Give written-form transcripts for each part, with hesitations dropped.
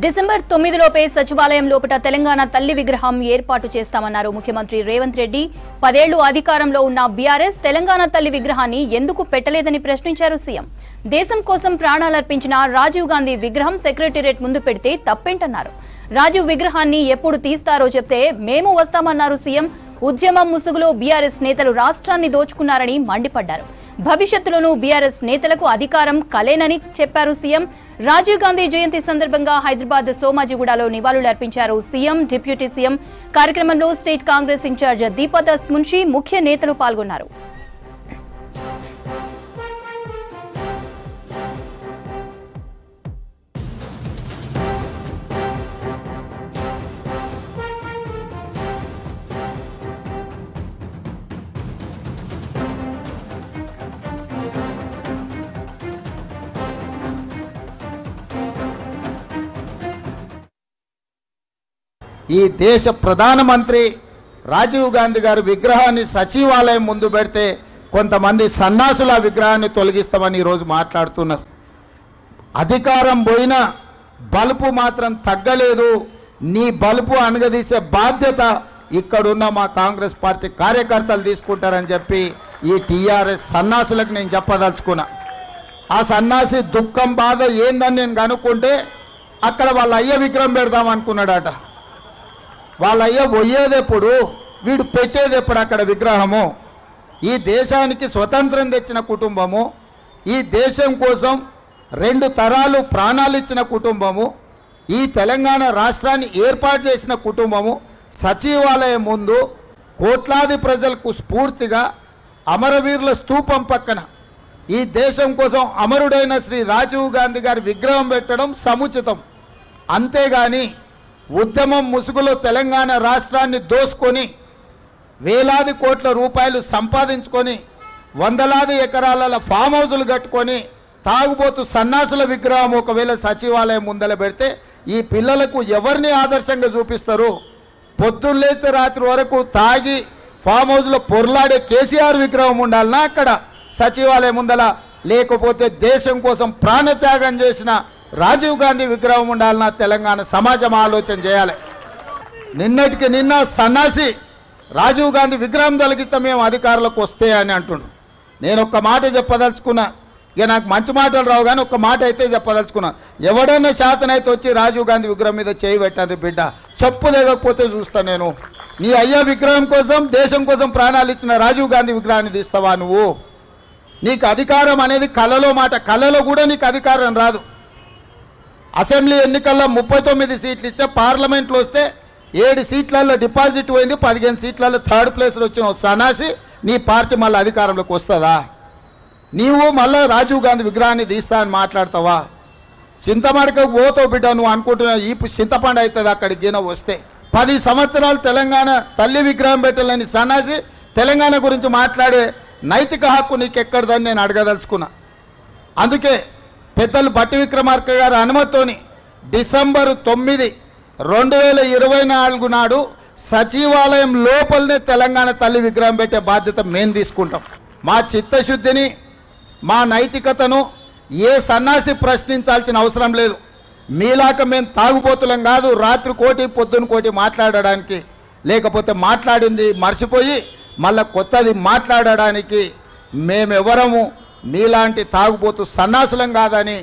December 9 లోపే సచివాలయం లోపట తెలంగాణ తల్లి విగ్రహం ఏర్పాటు చేస్తామన్నారు ముఖ్యమంత్రి రేవంత్ రెడ్డి. 10 ఏళ్లు అధికారంలో ఉన్న బీఆర్ఎస్ తెలంగాణ తల్లి విగ్రహాన్ని ఎందుకు పెట్టలేదని ప్రశ్నించారు సీఎం. దేశం కోసం ప్రాణాలర్పించిన రాజీవ్ గాంధీ విగ్రహం సెక్రటేరియట్ ముందు పెడితే తప్పేంటన్నారు. రాజీవ్ విగ్రహాన్ని ఎప్పుడు తీస్తారో చెప్తే మేము వస్తామన్నారు సీఎం. ఉద్యమం ముసుగులో బీఆర్ఎస్ నేతలు రాష్ట్రాన్ని దోచుకున్నారని మండిపడ్డారు. భవిష్యత్తులోనూ బీఆర్ఎస్ నేతలకు అధికారం కలేనని చెప్పారు సీఎం. రాజీవ్ గాంధీ జయంతి సందర్భంగా హైదరాబాద్ సోమాజిగూడలో నివాళులర్పించారు సీఎం, డిప్యూటీ సీఎం. కార్యక్రమంలో స్టేట్ కాంగ్రెస్ ఇన్ఛార్జ్ దీపాదాస్ మున్షి, ముఖ్య నేతలు పాల్గొన్నారు. ఈ దేశ ప్రధానమంత్రి రాజీవ్ గాంధీ గారి విగ్రహాన్ని సచివాలయం ముందు పెడితే కొంతమంది సన్నాసుల విగ్రహాన్ని తొలగిస్తామని ఈరోజు మాట్లాడుతున్నారు. అధికారం పోయినా బలుపు మాత్రం తగ్గలేదు. నీ బలుపు అనగదీసే బాధ్యత ఇక్కడున్న మా కాంగ్రెస్ పార్టీ కార్యకర్తలు తీసుకుంటారని చెప్పి ఈ టీఆర్ఎస్ సన్నాసులకు నేను చెప్పదలుచుకున్నా. ఆ సన్నాసి దుఃఖం బాధ ఏందని నేను కనుక్కుంటే అక్కడ వాళ్ళ అయ్య విగ్రహం పెడదాం అనుకున్నాడట. వాళ్ళ అయ్య పోయేదెప్పుడు, వీడు పెట్టేదెప్పుడు అక్కడ విగ్రహము? ఈ దేశానికి స్వతంత్రం తెచ్చిన కుటుంబము, ఈ దేశం కోసం 2 తరాలు ప్రాణాలు ఇచ్చిన కుటుంబము, ఈ తెలంగాణ రాష్ట్రాన్ని ఏర్పాటు చేసిన కుటుంబము సచివాలయం ముందు కోట్లాది ప్రజలకు స్ఫూర్తిగా అమరవీరుల స్తూపం పక్కన ఈ దేశం కోసం అమరుడైన శ్రీ రాజీవ్ గాంధీ గారి విగ్రహం పెట్టడం సముచితం. అంతేగాని ఉద్యమం ముసుగులో తెలంగాణ రాష్ట్రాన్ని దోసుకొని వేలాది కోట్ల రూపాయలు సంపాదించుకొని వందలాది ఎకరాల ఫామ్ హౌజులు కట్టుకొని తాగుబోతు సన్నాసుల విగ్రహం ఒకవేళ సచివాలయం ముందల పెడితే ఈ పిల్లలకు ఎవరిని ఆదర్శంగా చూపిస్తారు? పొద్దున్నేస్తే రాత్రి వరకు తాగి ఫామ్ హౌజ్లో పొర్లాడే కేసీఆర్ విగ్రహం ఉండాలన్నా అక్కడ సచివాలయం ముందల? లేకపోతే దేశం కోసం ప్రాణత్యాగం చేసిన రాజీవ్ గాంధీ విగ్రహం ఉండాలన్నా తెలంగాణ సమాజం ఆలోచన చేయాలి. నిన్నటికి నిన్న సన్నాసి రాజీవ్ గాంధీ విగ్రహం తొలగిస్తే మేము అధికారులకు వస్తే అని అంటుండు. నేను ఒక్క మాట చెప్పదలుచుకున్నా. ఇక నాకు మంచి మాటలు రావు కానీ ఒక్క మాట అయితే చెప్పదలుచుకున్నా. ఎవడన్నా శాతనైతే వచ్చి రాజీవ్ గాంధీ విగ్రహం మీద చేయి పెట్టండి బిడ్డ, చెప్పు దిగకపోతే చూస్తా నేను. నీ అయ్యా విగ్రహం కోసం, దేశం కోసం ప్రాణాలు ఇచ్చిన రాజీవ్ గాంధీ విగ్రహాన్ని తీస్తావా నువ్వు? నీకు అధికారం అనేది కళలో మాట, కళలో కూడా నీకు అధికారం రాదు. అసెంబ్లీ ఎన్నికల్లో 39 సీట్లు ఇస్తే పార్లమెంట్లో వస్తే 7 సీట్లలో డిపాజిట్ పోయింది, 15 సీట్లలో 3rd ప్లేస్లో వచ్చిన సన్నాసి నీ పార్టీ మళ్ళీ అధికారంలోకి వస్తుందా? నీవు మళ్ళీ రాజీవ్ గాంధీ విగ్రహాన్ని తీస్తా అని మాట్లాడతావా? చింతమడకకు పోతావు బిడ్డ నువ్వు అనుకుంటున్నావు. ఈ చింతపండు అవుతుంది అక్కడికి గిన వస్తే. 10 సంవత్సరాలు తెలంగాణ తల్లి విగ్రహం పెట్టలేని సన్నాసి తెలంగాణ గురించి మాట్లాడే నైతిక హక్కు నీకు ఎక్కడదని నేను అడగదలుచుకున్నా. అందుకే పెద్దలు బట్టి విక్రమార్క గారి అనుమతితోని డిసెంబర్ 9, 2024 నాడు సచివాలయం లోపలనే తెలంగాణ తల్లి విగ్రహం పెట్టే బాధ్యత మేము తీసుకుంటాం. మా చిత్తశుద్ధిని, మా నైతికతను ఏ సన్నాసి ప్రశ్నించాల్సిన అవసరం లేదు. మీలాక మేము తాగుబోతులం కాదు, రాత్రి కోటి పొద్దున కోటి మాట్లాడడానికి, లేకపోతే మాట్లాడింది మర్చిపోయి మళ్ళీ కొత్తది మాట్లాడడానికి మేమెవరము మీలాంటి తాగుబోతు సన్నాసులం కాదని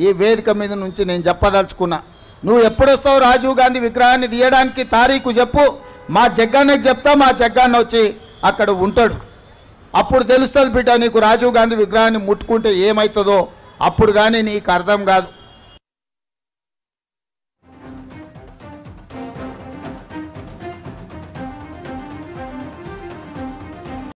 ఈ వేదిక మీద నుంచి నేను చెప్పదలుచుకున్నా. నువ్వు ఎప్పుడొస్తావు రాజీవ్ గాంధీ విగ్రహాన్ని తీయడానికి? తారీఖు చెప్పు, మా జగ్గాన్నకి చెప్తా, మా జగ్గాన్న వచ్చి అక్కడ ఉంటాడు. అప్పుడు తెలుస్తుంది బిడ్డ నీకు రాజీవ్ గాంధీ విగ్రహాన్ని ముట్టుకుంటే ఏమవుతుందో. అప్పుడు కానీ నీకు అర్థం కాదు.